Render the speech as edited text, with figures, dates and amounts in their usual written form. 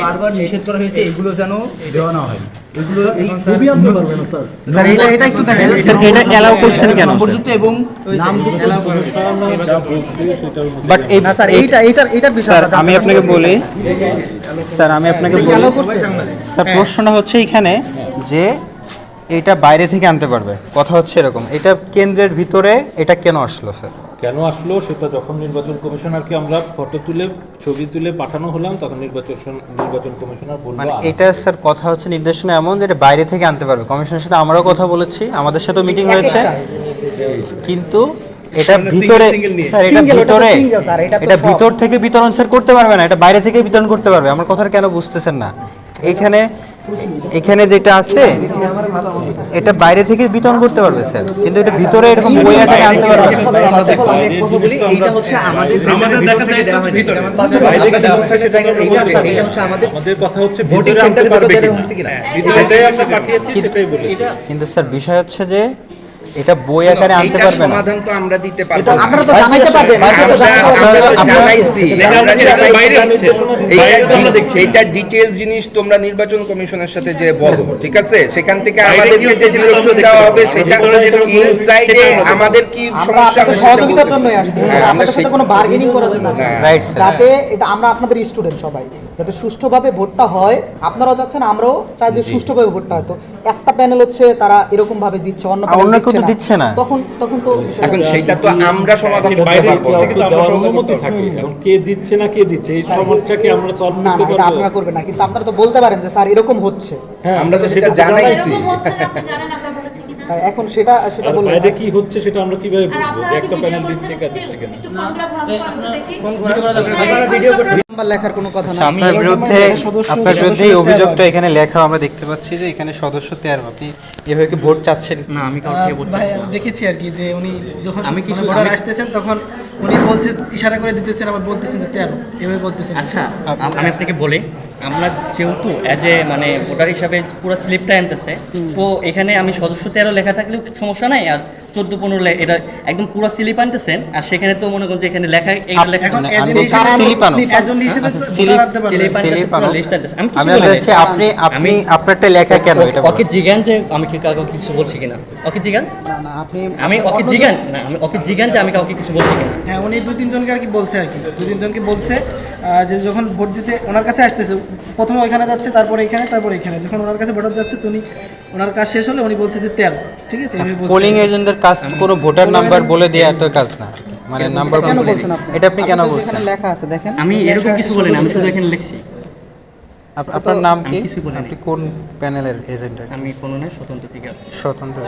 বারবার নিষেধ করা হয়েছে এগুলো যেন দেওয়া না হয়। এগুলো ছবি আনতে পারবে না স্যার। স্যার এটা একটু দেখেন স্যার, এটা এলাও করছেন কেন নম্বরযুক্ত এবং নামযুক্ত বাট এই না স্যার, এইটার বিষয় স্যার আমি আপনাকে বলি, স্যার আমি আপনাকে বলি, স্যার প্রশ্নটা হচ্ছে এখানে যে এটা বাইরে থেকে আনতে পারবে, কথা হচ্ছে এরকম, এটা কেন্দ্রের ভিতরে এটা কেন আসলো স্যার? কেন আসলো সেটা যখন নির্বাচন কমিশনারকে আমরা ফটো তুলে ছবি তুলে পাঠানো হলাম তখন নির্বাচন কমিশনার বলল মানে এটা স্যার কথা হচ্ছে নির্দেশনা এমন যে এটা বাইরে থেকে আনতে পারবে। কমিশনের সাথে আমরাও কথা বলেছি, আমাদের সাথেও মিটিং হয়েছে, কিন্তু এটা ভিতরে স্যার, এটা ভিতরে এটা ভিতর থেকে বিতরণ স্যার করতে পারবে না, এটা বাইরে থেকে বিতরণ করতে পারবে। আমার কথা কেন বুঝতেছেন না? এখানে যেটা আছে এটা বাইরে থেকে বিতরণ করতে পারবে স্যার, কিন্তু এটা ভিতরে এরকম বই আকারে আনতে পারবে। এইটা হচ্ছে আমাদের ভিতর থেকে দেওয়া হয়নি। ফার্স্ট অফ অল আপনাদের ওয়েবসাইটে দেখেন, এইটা হচ্ছে আমাদের কথা হচ্ছে ভোটিং সেন্টারের ভিতরে দেওয়া হচ্ছে কিনা। সেটাই আমরা পাঠিয়েছি, সেটাই বলেছি। কিন্তু স্যার বিষয় হচ্ছে যে এটা বই আকারে আনতে পারবে না। সমাধান তো আমরা দিতে পারবো। আপনারা তো জানাইতে পারবেন, এইটা ডিটেইলস জিনিস তোমরা নির্বাচন কমিশনের সাথে যে বলো, ঠিক আছে? সেখান থেকে আমাদেরকে যে ডিরেকশন দেওয়া হবে সেটা ইনসাইডে আমাদের কি সমস্যা আমরা সহযোগিতার জন্যই আসছি, আমাদের সাথে কোনো বার্গেনিং করার জন্য আসছি না। রাইট স্যার, যাতে এটা আমরা আপনাদের স্টুডেন্ট সবাই যাতে সুষ্ঠুভাবে ভোটটা হয়, আপনারাও চাচ্ছেন, আমরাও চাই যে সুষ্ঠুভাবে ভোটটা হয়। তো একটা প্যানেল হচ্ছে তারা এরকম ভাবে দিচ্ছে, অন্য কেউ তো দিচ্ছে না, তখন তো এখন সেটা তো আমরা সমাধান করতে বাইরে পারবো। দেওয়ার অনুমতি থাকে, এখন কে দিচ্ছে না কে দিচ্ছে এই সমস্যাকে আমরা সলভ না করতে এটা পারবো। আপনারা করবেন না, কিন্তু আপনারা তো বলতে পারেন যে স্যার এরকম হচ্ছে। হ্যাঁ, আমরা তো সেটা জানাইছি। তাই এখন সেটা আর বলবেন। বাইরে কি হচ্ছে সেটা আমরা কিভাবে বুঝবো যে একটা প্যানেল দিচ্ছে কে দিচ্ছে কেন? নাম্বার লেখার কোনো কথা না। আপনার বিরুদ্ধে এই অভিযোগটা এখানে লেখা আমরা দেখতে পাচ্ছি যে এখানে সদস্য 13। আপনি এভাবে কি ভোট চাচ্ছেন? না, আমি কাউকে থেকে বলছি ভাই, আমি দেখেছি আর কি যে উনি যখন আমি কিছু ভোটার আসতেছেন তখন উনি বলছে, ইশারা করে দিতেছেন, আবার বলতেছেন যে 13 এভাবে বলতেছেন। আচ্ছা আমি আপনাকে বলি, আমরা যেহেতু অ্যাজ এ মানে ভোটার হিসাবে পুরো স্লিপটা আনতেছে, তো এখানে আমি সদস্য 13 লেখা থাকলেও সমস্যা নাই, আর 14-15 এটা একদম পুরো স্লিপ আনতেছেন, আর সেখানে তো মনে করেন যে এখানে লেখা এখন এজেন্ট হিসেবে ভোটার আনতে পারবে। স্লিপ পুরো লিস্ট আনতেছে। আমি কিছু আমি বলি বলছি নাই। আপনি আপনারটা লেখা কেন এটা ওকে জিগান যে আমি কি কাউকে কিছু বলছি কিনা, ওকে জিগান, না না আপনি আমি ওকে জিগান না, আমি ওকে জিগান যে আমি কাউকে কিছু বলছি কিনা। হ্যাঁ, উনি 2-3 জনকে আর কি বলছে আর কি, 2-3 জনকে বলছে যে যখন ভোট দিতে ওনার কাছে আসতেছে, প্রথমে ওইখানে যাচ্ছে, তারপরে এখানে, তারপরে এখানে, যখন ওনার কাছে ভোটার যাচ্ছে তো উনি ওনার কাজ শেষ হলে উনি বলছে যে 13। ঠিক আছে, এভাবে বলছে। পোলিং এজেন্টের কাজ তো কোনো ভোটার নাম্বার বলে দেওয়া তো কাজ না, মানে নাম্বার কেন বলছেন আপনি? এটা আপনি কেন তো বলছেন? এখানে লেখা আছে দেখেন। আমি এরকম কিছু বলি না, আমি শুধু এখানে লিখছি। আপনার নাম কি? আমি কিছু বলি নাই। আপনি কোন প্যানেলের এজেন্ট? আমি কোনো নয়, স্বতন্ত্র থেকে আসছি। স্বতন্ত্র।